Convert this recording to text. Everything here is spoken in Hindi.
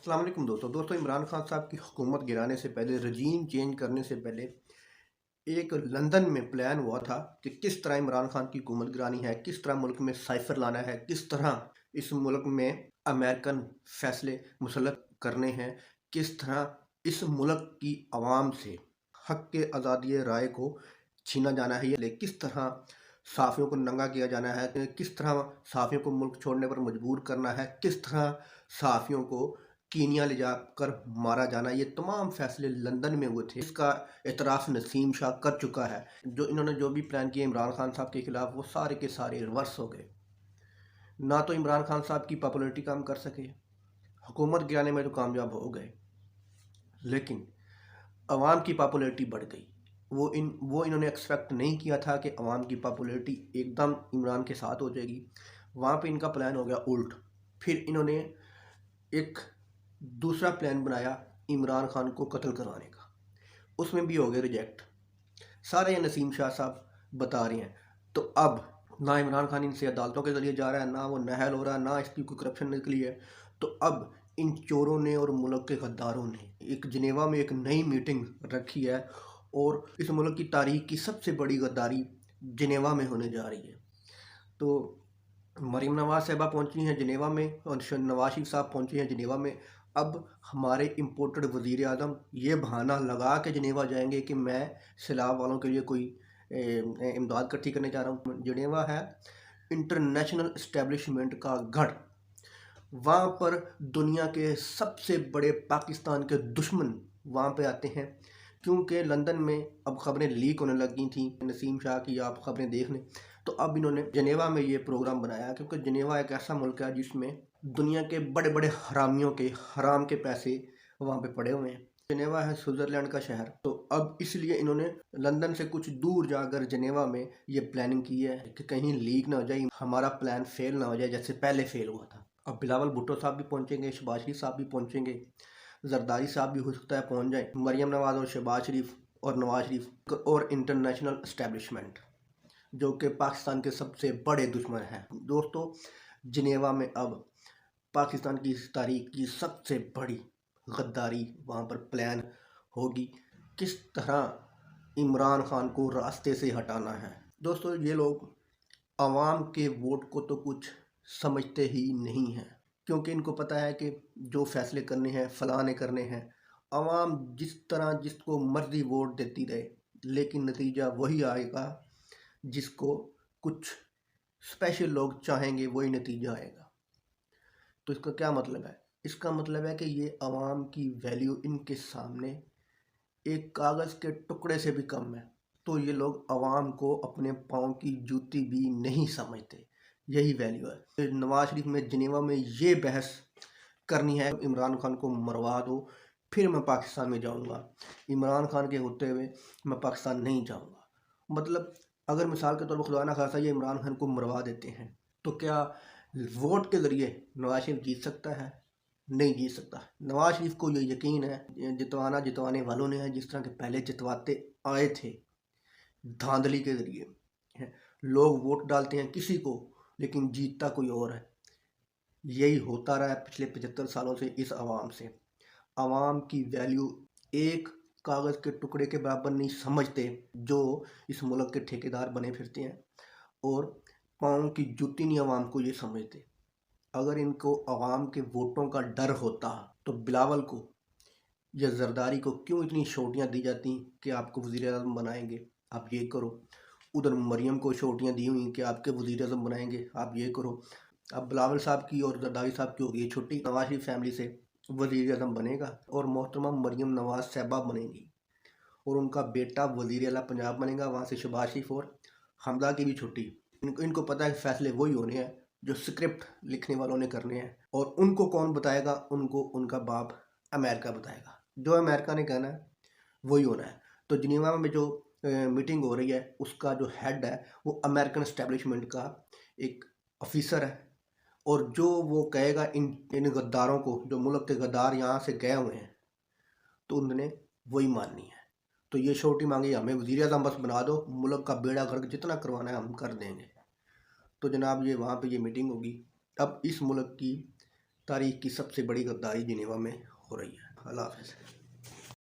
अस्सलाम वालेकुम दोस्तों इमरान खान साहब की हुकूमत गिराने से पहले, रजीम चेंज करने से पहले एक लंदन में प्लान हुआ था कि किस तरह इमरान खान की हुकूमत गिरानी है, किस तरह मुल्क में साइफर लाना है, किस तरह इस मुल्क में अमेरिकन फैसले मुसल्लत करने हैं, किस तरह इस मुल्क की आवाम से हक के आज़ादी राय को छीना जाना है, ये किस तरह सहाफ़ियों को नंगा किया जाना है, किस तरह सहाफ़ियों को मुल्क छोड़ने पर मजबूर करना है, किस तरह सहाफ़ियों को कीनिया ले जाकर मारा जाना, ये तमाम फैसले लंदन में हुए थे। इसका एतराफ़ नसीम शाह कर चुका है। इन्होंने जो भी प्लान किए इमरान खान साहब के खिलाफ, वो सारे के सारे रिवर्स हो गए। ना तो इमरान खान साहब की पॉपुलैरिटी कम कर सके, हुकूमत गिराने में तो कामयाब हो गए, लेकिन अवाम की पॉपुलैरिटी बढ़ गई। वो इन्होंने एक्सपेक्ट नहीं किया था कि अवाम की पॉपुलैरिटी एकदम इमरान के साथ हो जाएगी। वहाँ पे इनका प्लान हो गया उल्ट। फिर इन्होंने एक दूसरा प्लान बनाया इमरान खान को कत्ल करवाने का, उसमें भी हो गए रिजेक्ट। सारे नसीम शाह साहब बता रहे हैं। तो अब ना इमरान खान इनसे अदालतों के ज़रिए जा रहा है, ना वो नहल हो रहा है, ना इसकी कोई करप्शन निकली है। तो अब इन चोरों ने और मुल्क के गद्दारों ने एक जिनेवा में एक नई मीटिंग रखी है, और इस मुल्क की तारीख की सबसे बड़ी गद्दारी जिनेवा में होने जा रही है। तो मरीम नवाज साहबा पहुंची हैं जिनेवा में, और नवाज शरीफ साहब पहुंचे हैं जिनेवा में। अब हमारे इम्पोर्टेड वज़ीर आज़म ये बहाना लगा के जिनेवा जाएंगे कि मैं सैलाब वालों के लिए कोई इमदाद इकट्ठी करने जा रहा हूँ। जिनेवा है इंटरनेशनल इस्टेब्लिशमेंट का गढ़। वहाँ पर दुनिया के सबसे बड़े पाकिस्तान के दुश्मन वहाँ पे आते हैं, क्योंकि लंदन में अब ख़बरें लीक होने लगी थी नसीम शाह की, आप ख़बरें देख लें। तो अब इन्होंने जनेवा में ये प्रोग्राम बनाया, क्योंकि जनेवा एक ऐसा मुल्क है जिसमें दुनिया के बड़े बड़े हरामियों के हराम के पैसे वहाँ पे पड़े हुए हैं। जनेवा है स्विट्ज़रलैंड का शहर। तो अब इसलिए इन्होंने लंदन से कुछ दूर जाकर जनेवा में ये प्लानिंग की है कि कहीं लीक ना हो जाए, हमारा प्लान फेल ना हो जाए जैसे पहले फेल हुआ था। अब बिलावल भुट्टो साहब भी पहुंचेंगे, शहबाज शरीफ साहब भी पहुंचेंगे, जरदारी साहब भी हो सकता है पहुंच जाए, मरियम नवाज और शहबाज शरीफ और नवाज शरीफ और इंटरनेशनल इस्टेब्लिशमेंट, जो कि पाकिस्तान के सबसे बड़े दुश्मन हैं। दोस्तों, जिनेवा में अब पाकिस्तान की तारीख की सबसे बड़ी गद्दारी वहाँ पर प्लान होगी, किस तरह इमरान खान को रास्ते से हटाना है। दोस्तों, ये लोग आवाम के वोट को तो कुछ समझते ही नहीं हैं, क्योंकि इनको पता है कि जो फैसले करने हैं फलां ने करने हैं। आवाम जिस तरह जिसको मर्जी वोट देती रहे, लेकिन नतीजा वही आएगा जिसको कुछ स्पेशल लोग चाहेंगे, वही नतीजा आएगा। तो इसका क्या मतलब है? इसका मतलब है कि ये आवाम की वैल्यू इनके सामने एक कागज़ के टुकड़े से भी कम है। तो ये लोग आवाम को अपने पाँव की जूती भी नहीं समझते, यही वैल्यू है। तो नवाज शरीफ में जिनेवा में ये बहस करनी है, इमरान खान को मरवा दो फिर मैं पाकिस्तान में जाऊंगा, इमरान खान के होते हुए मैं पाकिस्तान नहीं जाऊंगा। मतलब अगर मिसाल के तौर पर खुदा ना खासा ये इमरान खान को मरवा देते हैं, तो क्या वोट के ज़रिए नवाज शरीफ जीत सकता है? नहीं जीत सकता। नवाज शरीफ को ये यकीन है, जितवाना जितवाने वालों ने है, जिस तरह के पहले जितवाते आए थे धांधली के ज़रिए। लोग वोट डालते हैं किसी को, लेकिन जीतता कोई और है। यही होता रहा है पिछले 75 सालों से इस आवाम से। आवाम की वैल्यू एक कागज़ के टुकड़े के बराबर नहीं समझते जो इस मुल्क के ठेकेदार बने फिरते हैं, और पाँव की जूती नहीं आवाम को ये समझते। अगर इनको आवाम के वोटों का डर होता तो बिलावल को या जरदारी को क्यों इतनी छोटियाँ दी जाती कि आपको वज़ीर आज़म बनाएंगे, आप ये करो। उधर मरियम को छोटियाँ दी हुई कि आपके वज़ीर आज़म बनाएंगे, आप ये करो। अब बिलावल साहब की और जरदारी साहब की होगी छुट्टी, नवाज शरीफ फैमिली से वज़ीर आज़म बनेगा और मोहतरमा मरियम नवाज साहबा बनेंगी, और उनका बेटा वज़ीर आला पंजाब बनेगा। वहाँ से शहबाज शरीफ और हमजा की भी छुट्टी। इनको पता है कि फैसले वही होने हैं जो स्क्रिप्ट लिखने वालों ने करने हैं, और उनको कौन बताएगा? उनको उनका बाप अमेरिका बताएगा। जो अमेरिका ने कहना है वही होना है। तो जिनेवा में जो मीटिंग हो रही है, उसका जो हेड है वो अमेरिकन इस्टेब्लिशमेंट का एक ऑफिसर है, और जो वो कहेगा इन इन गद्दारों को, जो मुल्क के गद्दार यहाँ से गए हुए हैं, तो उन्होंने वही माननी है। तो ये छोटी मांगी, हमें वज़ीर आज़म बस बना दो, मुल्क का बेड़ा गर्क जितना करवाना है हम कर देंगे। तो जनाब, ये वहाँ पे ये मीटिंग होगी। अब इस मुल्क की तारीख की सबसे बड़ी गद्दारी जिनेवा में हो रही है। अल्लाह हाफ़िज़।